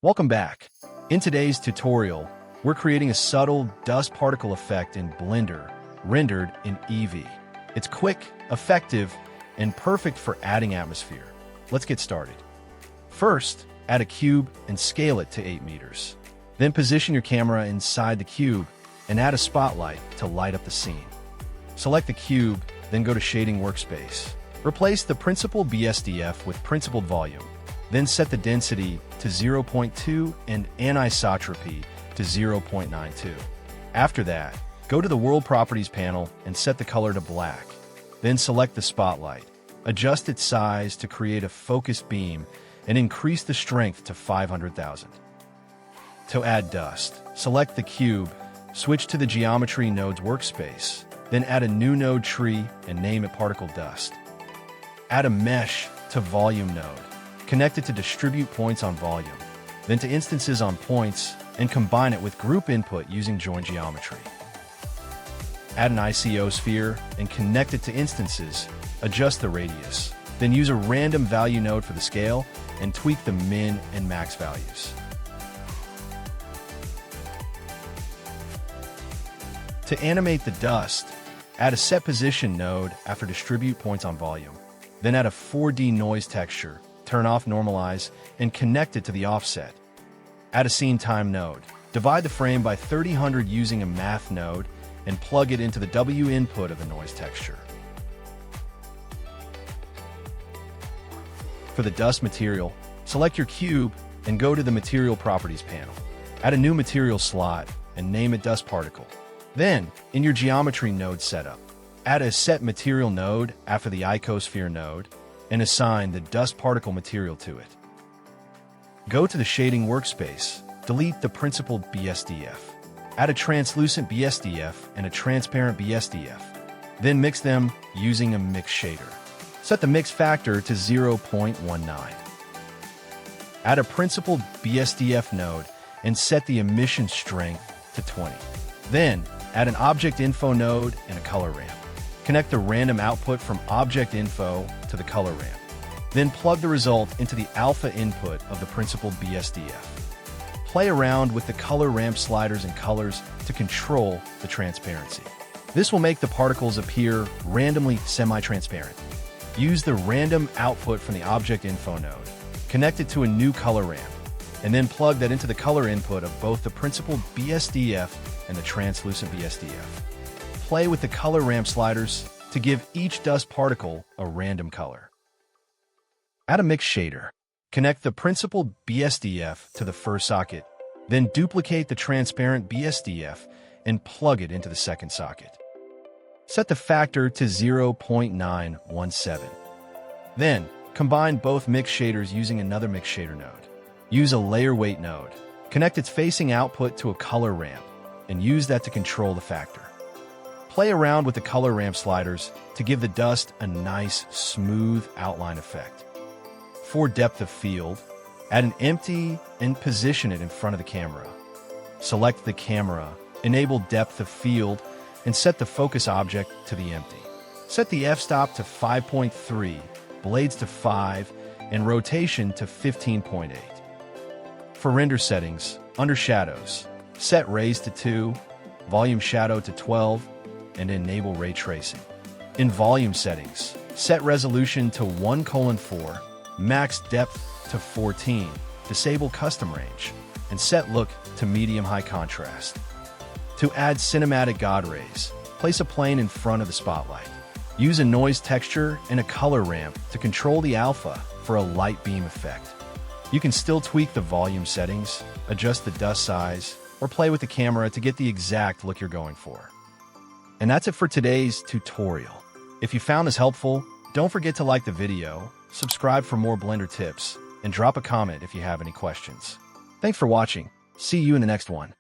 Welcome back. In today's tutorial, we're creating a subtle dust particle effect in Blender, rendered in Eevee. It's quick, effective, and perfect for adding atmosphere. Let's get started. First, add a cube and scale it to 8 meters. Then position your camera inside the cube and add a spotlight to light up the scene. Select the cube, then go to Shading Workspace. Replace the principled BSDF with principled volume. Then set the density to 0.2 and anisotropy to 0.92. After that, go to the World Properties panel and set the color to black. Then select the spotlight. Adjust its size to create a focused beam and increase the strength to 500,000. To add dust, select the cube, switch to the Geometry Nodes workspace, then add a new node tree and name it Particle Dust. Add a mesh to Volume node. Connect it to Distribute Points on Volume, then to Instances on Points, and combine it with Group Input using Join Geometry. Add an ICO sphere and connect it to Instances. Adjust the radius, then use a random value node for the scale and tweak the min and max values. To animate the dust, add a Set Position node after Distribute Points on Volume. Then add a 4D noise texture, turn off Normalize, and connect it to the offset. Add a Scene Time node. Divide the frame by 3000 using a Math node and plug it into the W input of the noise texture. For the dust material, select your cube and go to the Material Properties panel. Add a new material slot and name it Dust Particle. Then, in your Geometry node setup, add a Set Material node after the Icosphere node and assign the dust particle material to it. Go to the Shading Workspace, delete the principled BSDF. Add a translucent BSDF and a transparent BSDF. Then mix them using a mix shader. Set the mix factor to 0.19. Add a principled BSDF node and set the emission strength to 20. Then, add an Object Info node and a color ramp. Connect the random output from Object Info to the color ramp. Then plug the result into the alpha input of the principled BSDF. Play around with the color ramp sliders and colors to control the transparency. This will make the particles appear randomly semi-transparent. Use the random output from the Object Info node. Connect it to a new color ramp, and then plug that into the color input of both the principled BSDF and the translucent BSDF. Play with the color ramp sliders to give each dust particle a random color. Add a mix shader. Connect the principled BSDF to the first socket, then duplicate the transparent BSDF and plug it into the second socket. Set the factor to 0.917. Then, combine both mix shaders using another mix shader node. Use a layer weight node. Connect its facing output to a color ramp and use that to control the factor. Play around with the color ramp sliders to give the dust a nice, smooth outline effect. For depth of field, add an empty and position it in front of the camera. Select the camera, enable depth of field, and set the focus object to the empty. Set the f-stop to 5.3, blades to 5, and rotation to 15.8. For render settings, under Shadows, set Raise to 2, Volume Shadow to 12, and enable ray tracing. In volume settings, set resolution to 1:4, max depth to 14, disable custom range, and set look to medium-high contrast. To add cinematic God rays, place a plane in front of the spotlight. Use a noise texture and a color ramp to control the alpha for a light beam effect. You can still tweak the volume settings, adjust the dust size, or play with the camera to get the exact look you're going for. And that's it for today's tutorial. If you found this helpful, don't forget to like the video, subscribe for more Blender tips, and drop a comment if you have any questions. Thanks for watching. See you in the next one.